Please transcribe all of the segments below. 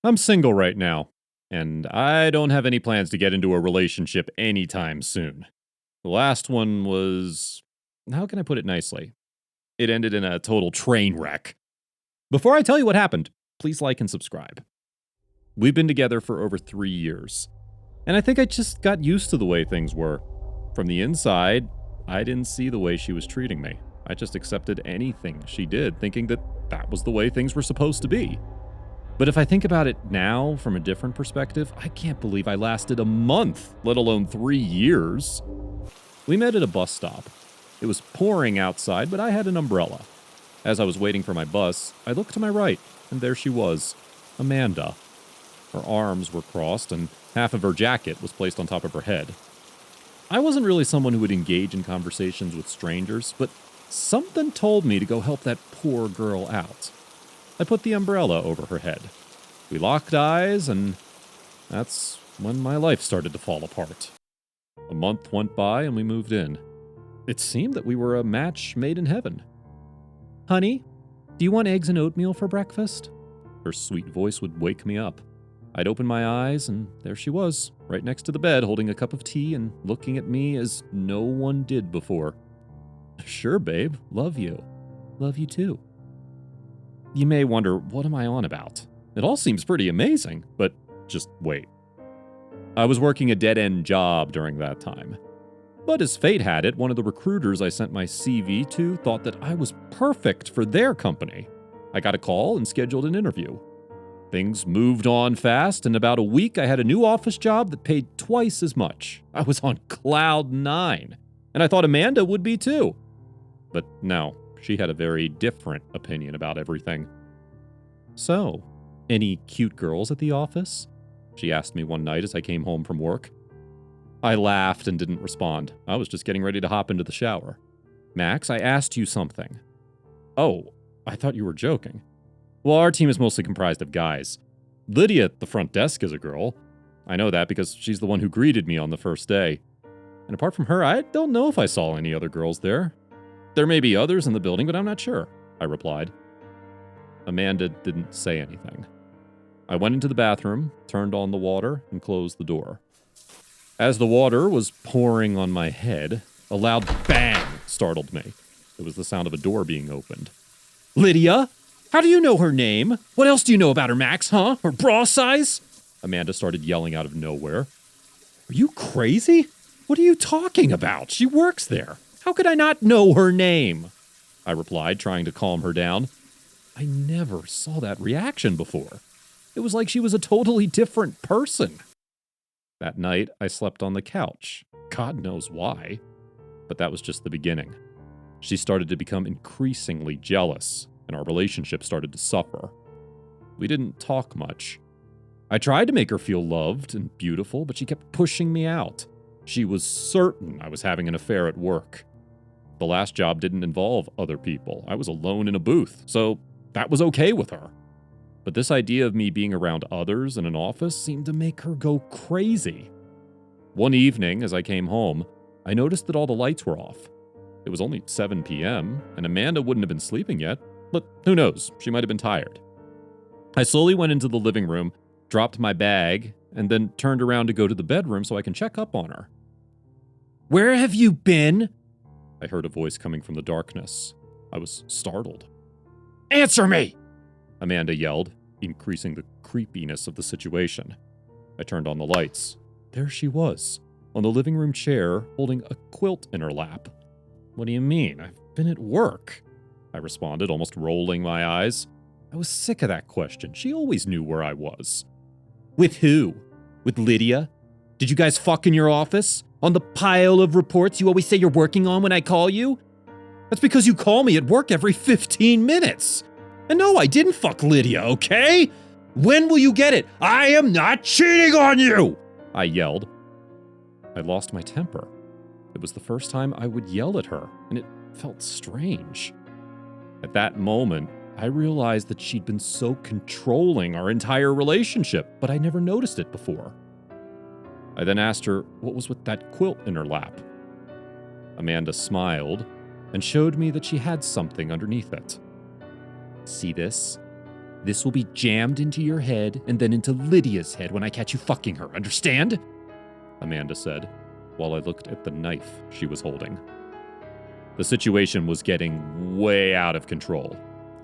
I'm single right now, and I don't have any plans to get into a relationship anytime soon. The last one was. How can I put it nicely? It ended in a total train wreck. Before I tell you what happened, please like and subscribe. We've been together for over 3 years, and I think I just got used to the way things were. From the inside, I didn't see the way she was treating me. I just accepted anything she did, thinking that that was the way things were supposed to be. But if I think about it now from a different perspective, I can't believe I lasted a month, let alone 3 years. We met at a bus stop. It was pouring outside, but I had an umbrella. As I was waiting for my bus, I looked to my right, and there she was, Amanda. Her arms were crossed, and half of her jacket was placed on top of her head. I wasn't really someone who would engage in conversations with strangers, but something told me to go help that poor girl out. I put the umbrella over her head. We locked eyes, and that's when my life started to fall apart. A month went by, and we moved in. It seemed that we were a match made in heaven. "Honey, do you want eggs and oatmeal for breakfast?" Her sweet voice would wake me up. I'd open my eyes, and there she was, right next to the bed, holding a cup of tea and looking at me as no one did before. "Sure, babe. Love you. Love you too." You may wonder, what am I on about? It all seems pretty amazing, but just wait. I was working a dead-end job during that time. But as fate had it, one of the recruiters I sent my CV to thought that I was perfect for their company. I got a call and scheduled an interview. Things moved on fast, and in about a week I had a new office job that paid twice as much. I was on cloud 9, and I thought Amanda would be too. But no, she had a very different opinion about everything. "So, any cute girls at the office?" she asked me one night as I came home from work. I laughed and didn't respond. I was just getting ready to hop into the shower. "Max, I asked you something." "Oh, I thought you were joking." "Well, our team is mostly comprised of guys. Lydia at the front desk is a girl. I know that because she's the one who greeted me on the first day. And apart from her, I don't know if I saw any other girls there. There may be others in the building, but I'm not sure," I replied. Amanda didn't say anything. I went into the bathroom, turned on the water, and closed the door. As the water was pouring on my head, a loud bang startled me. It was the sound of a door being opened. "Lydia? How do you know her name? What else do you know about her, Max, huh? Her bra size?" Amanda started yelling out of nowhere. "Are you crazy? What are you talking about? She works there. How could I not know her name?" I replied, trying to calm her down. I never saw that reaction before. It was like she was a totally different person. That night, I slept on the couch. God knows why. But that was just the beginning. She started to become increasingly jealous, and our relationship started to suffer. We didn't talk much. I tried to make her feel loved and beautiful, but she kept pushing me out. She was certain I was having an affair at work. The last job didn't involve other people. I was alone in a booth, so that was okay with her. But this idea of me being around others in an office seemed to make her go crazy. One evening, as I came home, I noticed that all the lights were off. It was only 7 p.m., and Amanda wouldn't have been sleeping yet, but who knows, she might have been tired. I slowly went into the living room, dropped my bag, and then turned around to go to the bedroom so I can check up on her. "Where have you been?" I heard a voice coming from the darkness. I was startled. "Answer me!" Amanda yelled, increasing the creepiness of the situation. I turned on the lights. There she was, on the living room chair, holding a quilt in her lap. "What do you mean? I've been at work," I responded, almost rolling my eyes. I was sick of that question. She always knew where I was. "With who? With Lydia? Did you guys fuck in your office? On the pile of reports you always say you're working on when I call you? That's because you call me at work every 15 minutes. And no, I didn't fuck Lydia, okay? When will you get it? I am not cheating on you!" I yelled. I lost my temper. It was the first time I would yell at her, and it felt strange. At that moment, I realized that she'd been so controlling our entire relationship, but I never noticed it before. I then asked her what was with that quilt in her lap. Amanda smiled and showed me that she had something underneath it. "See this? This will be jammed into your head and then into Lydia's head when I catch you fucking her, understand? Amanda said, while I looked at the knife she was holding. The situation was getting way out of control.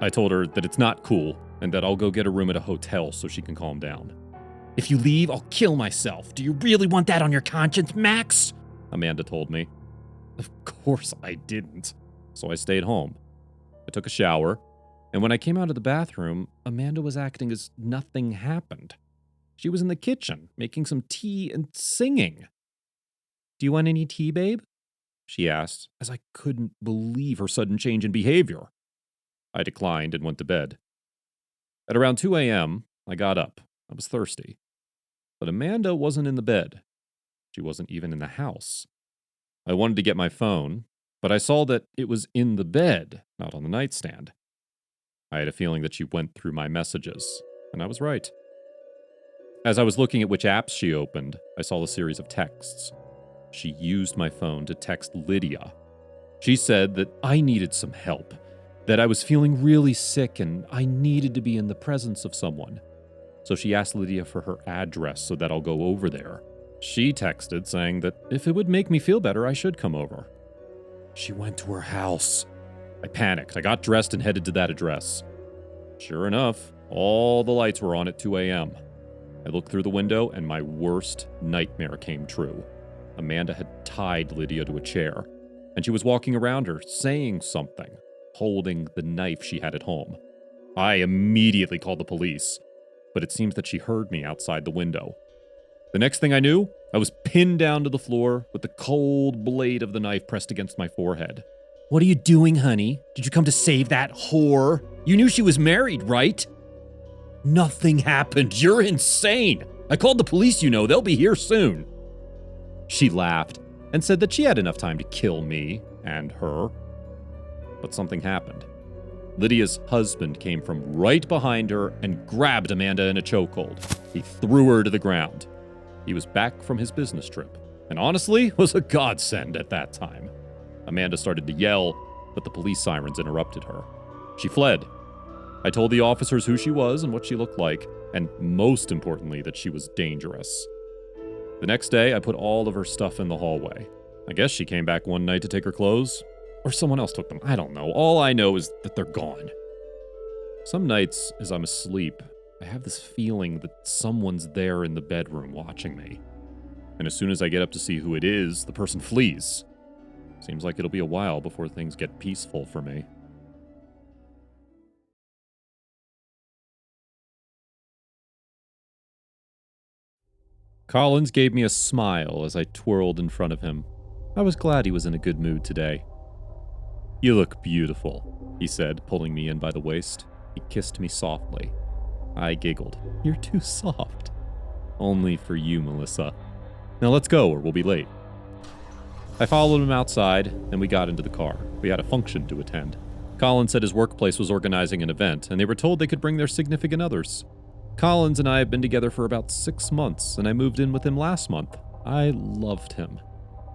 I told her that it's not cool and that I'll go get a room at a hotel so she can calm down. If you leave, I'll kill myself. Do you really want that on your conscience, Max? Amanda told me. Of course I didn't. So I stayed home. I took a shower, and when I came out of the bathroom, Amanda was acting as nothing happened. She was in the kitchen, making some tea and singing. Do you want any tea, babe? She asked, as I couldn't believe her sudden change in behavior. I declined and went to bed. At around 2 a.m., I got up. I was thirsty. But Amanda wasn't in the bed. She wasn't even in the house. I wanted to get my phone, but I saw that it was in the bed, not on the nightstand. I had a feeling that she went through my messages, and I was right. As I was looking at which apps she opened, I saw a series of texts. She used my phone to text Lydia. She said that I needed some help, that I was feeling really sick and I needed to be in the presence of someone. So she asked Lydia for her address so that I'll go over there. She texted saying that if it would make me feel better, I should come over. She went to her house. I panicked. I got dressed and headed to that address. Sure enough, all the lights were on at 2 a.m. I looked through the window and my worst nightmare came true. Amanda had tied Lydia to a chair, and she was walking around her, saying something, holding the knife she had at home. I immediately called the police, but it seems that she heard me outside the window. The next thing I knew, I was pinned down to the floor with the cold blade of the knife pressed against my forehead. What are you doing, honey? Did you come to save that whore? You knew she was married, right? Nothing happened. You're insane. I called the police, you know. They'll be here soon. She laughed and said that she had enough time to kill me and her. But something happened. Lydia's husband came from right behind her and grabbed Amanda in a chokehold. He threw her to the ground. He was back from his business trip, and honestly was a godsend at that time. Amanda started to yell, but the police sirens interrupted her. She fled. I told the officers who she was and what she looked like, and most importantly, that she was dangerous. The next day, I put all of her stuff in the hallway. I guess she came back one night to take her clothes, or someone else took them. I don't know. All I know is that they're gone. Some nights, as I'm asleep, I have this feeling that someone's there in the bedroom watching me. And as soon as I get up to see who it is, the person flees. Seems like it'll be a while before things get peaceful for me. Collins gave me a smile as I twirled in front of him. I was glad he was in a good mood today. You look beautiful, he said, pulling me in by the waist. He kissed me softly. I giggled. You're too soft. Only for you, Melissa. Now let's go or we'll be late. I followed him outside and we got into the car. We had a function to attend. Collins said his workplace was organizing an event and they were told they could bring their significant others. Collins and I have been together for about 6 months, and I moved in with him last month. I loved him.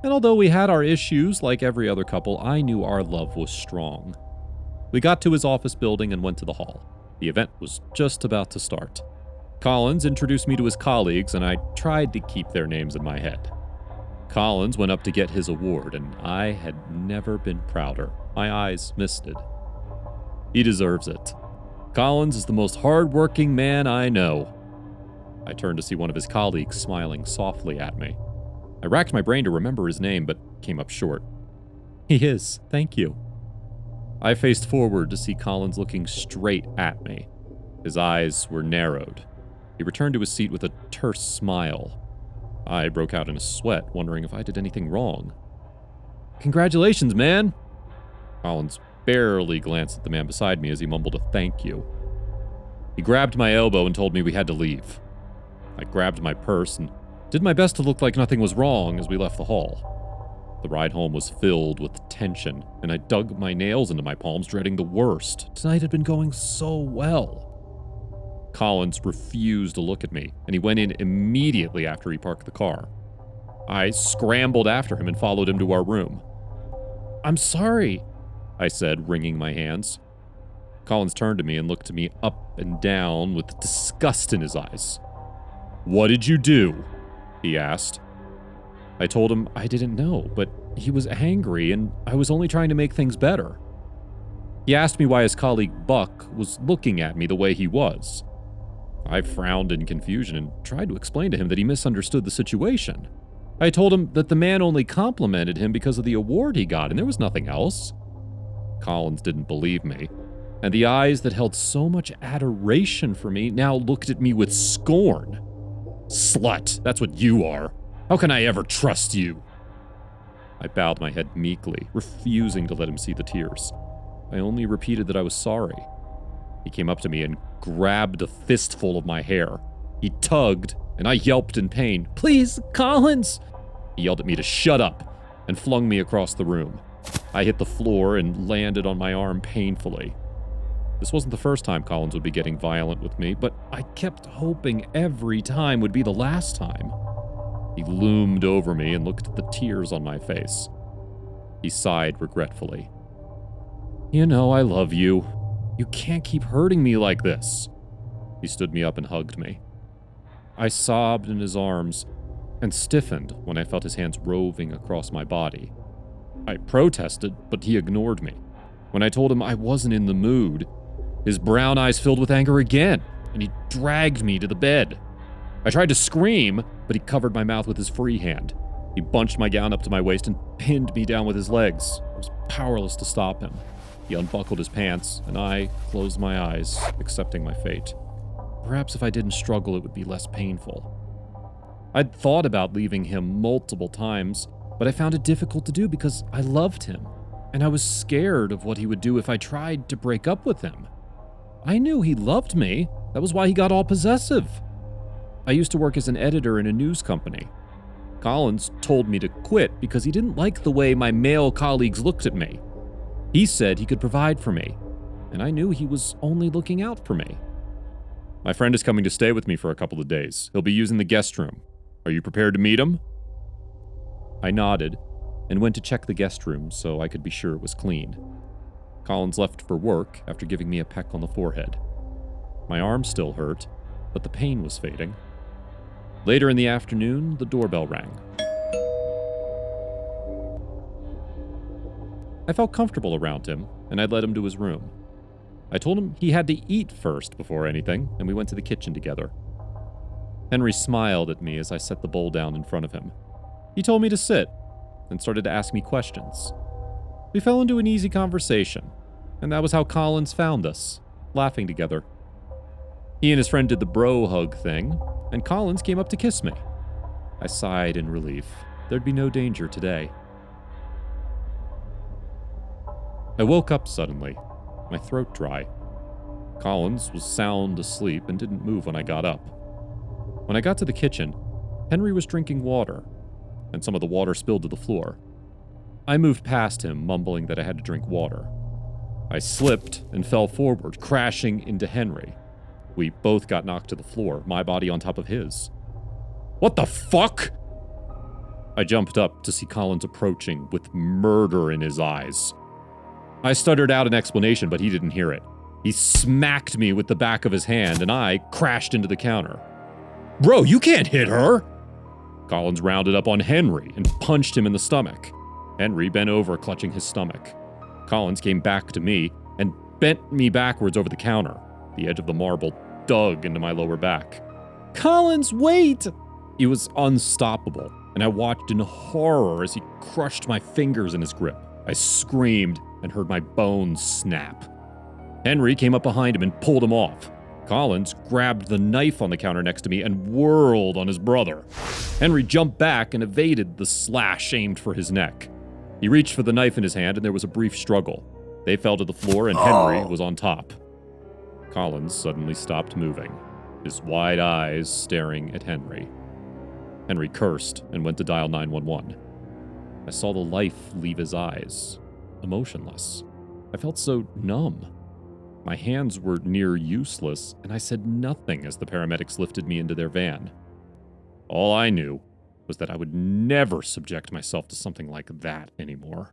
And although we had our issues like every other couple, I knew our love was strong. We got to his office building and went to the hall. The event was just about to start. Collins introduced me to his colleagues, and I tried to keep their names in my head. Collins went up to get his award, and I had never been prouder. My eyes misted. He deserves it. Collins is the most hard-working man I know. I turned to see one of his colleagues smiling softly at me. I racked my brain to remember his name, but came up short. He is, thank you. I faced forward to see Collins looking straight at me. His eyes were narrowed. He returned to his seat with a terse smile. I broke out in a sweat, wondering if I did anything wrong. Congratulations, man! Collins barely glanced at the man beside me as he mumbled a thank you. He grabbed my elbow and told me we had to leave. I grabbed my purse and did my best to look like nothing was wrong as we left the hall. The ride home was filled with tension, and I dug my nails into my palms, dreading the worst. Tonight had been going so well. Collins refused to look at me, and he went in immediately after he parked the car. I scrambled after him and followed him to our room. I'm sorry, I said, wringing my hands. Collins turned to me and looked me up and down with disgust in his eyes. "What did you do?" he asked. I told him I didn't know, but he was angry and I was only trying to make things better. He asked me why his colleague Buck was looking at me the way he was. I frowned in confusion and tried to explain to him that he misunderstood the situation. I told him that the man only complimented him because of the award he got and there was nothing else. Collins didn't believe me, and the eyes that held so much adoration for me now looked at me with scorn. "Slut, that's what you are. How can I ever trust you?" I bowed my head meekly, refusing to let him see the tears. I only repeated that I was sorry. He came up to me and grabbed a fistful of my hair. He tugged, and I yelped in pain. "Please, Collins!" He yelled at me to shut up and flung me across the room. I hit the floor and landed on my arm painfully. This wasn't the first time Collins would be getting violent with me, but I kept hoping every time would be the last time. He loomed over me and looked at the tears on my face. He sighed regretfully. "You know I love you. You can't keep hurting me like this." He stood me up and hugged me. I sobbed in his arms and stiffened when I felt his hands roving across my body. I protested, but he ignored me. When I told him I wasn't in the mood, his brown eyes filled with anger again, and he dragged me to the bed. I tried to scream, but he covered my mouth with his free hand. He bunched my gown up to my waist and pinned me down with his legs. I was powerless to stop him. He unbuckled his pants, and I closed my eyes, accepting my fate. Perhaps if I didn't struggle, it would be less painful. I'd thought about leaving him multiple times, but I found it difficult to do because I loved him, and I was scared of what he would do if I tried to break up with him. I knew he loved me. That was why he got all possessive. I used to work as an editor in a news company. Collins told me to quit because he didn't like the way my male colleagues looked at me. He said he could provide for me, and I knew he was only looking out for me. "My friend is coming to stay with me for a couple of days. He'll be using the guest room. Are you prepared to meet him?" I nodded and went to check the guest room so I could be sure it was clean. Collins left for work after giving me a peck on the forehead. My arm still hurt, but the pain was fading. Later in the afternoon, the doorbell rang. I felt comfortable around him, and I led him to his room. I told him he had to eat first before anything, and we went to the kitchen together. Henry smiled at me as I set the bowl down in front of him. He told me to sit, and started to ask me questions. We fell into an easy conversation, and that was how Collins found us, laughing together. He and his friend did the bro hug thing, and Collins came up to kiss me. I sighed in relief. There'd be no danger today. I woke up suddenly, my throat dry. Collins was sound asleep and didn't move when I got up. When I got to the kitchen, Henry was drinking water, and some of the water spilled to the floor. I moved past him, mumbling that I had to drink water. I slipped and fell forward, crashing into Henry. We both got knocked to the floor, my body on top of his. "What the fuck?" I jumped up to see Collins approaching with murder in his eyes. I stuttered out an explanation, but he didn't hear it. He smacked me with the back of his hand, and I crashed into the counter. "Bro, you can't hit her!" Collins rounded up on Henry and punched him in the stomach. Henry bent over, clutching his stomach. Collins came back to me and bent me backwards over the counter. The edge of the marble dug into my lower back. "Collins, wait!" He was unstoppable, and I watched in horror as he crushed my fingers in his grip. I screamed and heard my bones snap. Henry came up behind him and pulled him off. Collins grabbed the knife on the counter next to me and whirled on his brother. Henry jumped back and evaded the slash aimed for his neck. He reached for the knife in his hand and there was a brief struggle. They fell to the floor and Henry was on top. Collins suddenly stopped moving, his wide eyes staring at Henry. Henry cursed and went to dial 911. I saw the life leave his eyes, emotionless. I felt so numb. My hands were near useless, and I said nothing as the paramedics lifted me into their van. All I knew was that I would never subject myself to something like that anymore.